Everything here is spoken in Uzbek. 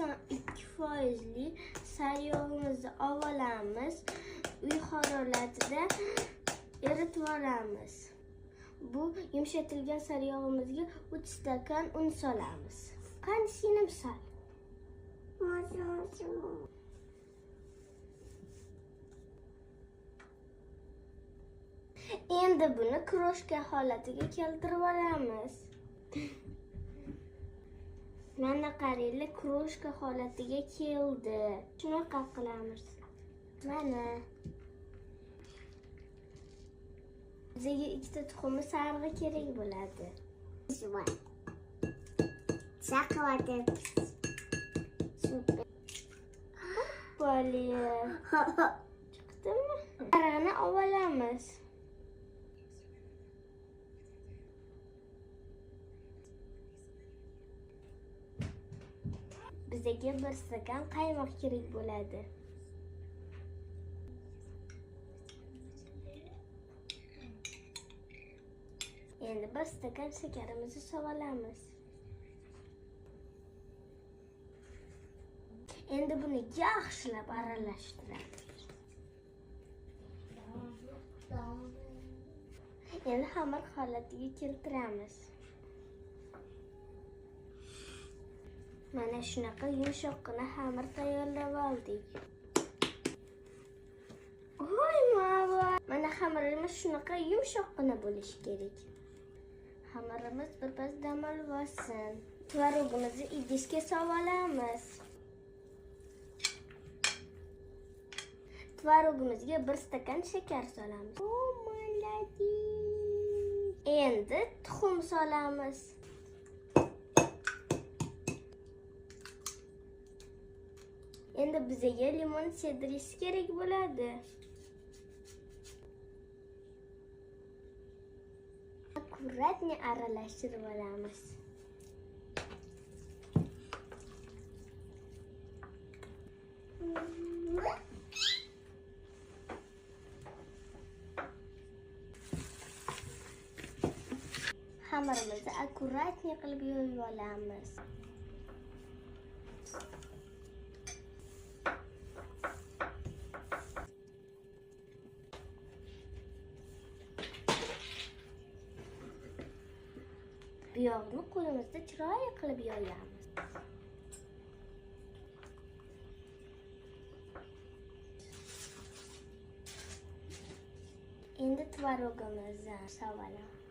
92% saryog'imizni olamiz. Uy haroratida eritib olamiz. Bu yumshatilgan saryog'imizga 3 stakan un solamiz. Qani singlim sol. Endi buni kroshka holatiga keltirib olamiz. Mana qaranglar, kroshka holatiga keldi. Shunaqa qilamiz. Mana bizga ikkita tuxumni sarig'i kerak bo'ladi. Chokolade. Super. Bali. Chiqdimi? Sarig'ini olamiz. Bizga 1 stakan qaymoq kerak bo'ladi. Endi 1 stakan shakarimizni solamiz. Endi buni yaxshilab aralashtiramiz. Endi xamir holatiga keltiramiz. Mana shunaqa yumshoqqina xamir tayyorlab oldik. Voy mava! Mana xamirimiz shunaqa yumshoqqina bo'lishi kerak. Xamirimiz birpas dam olib olsin. Tvorogimizni idishga solamiz. Tvorogimizga 1 stakan shakar solamiz. Endi tuxum solamiz. Endi bizga limon sedirish kerak bo'ladi. Akkuratni aralashtirib olamiz. Xamirimizni akkuratni qilib yoyib olamiz. Bu yog'ni qo'limizda chiroyli qilib yoyamiz. Endi tvorogimizni solamiz.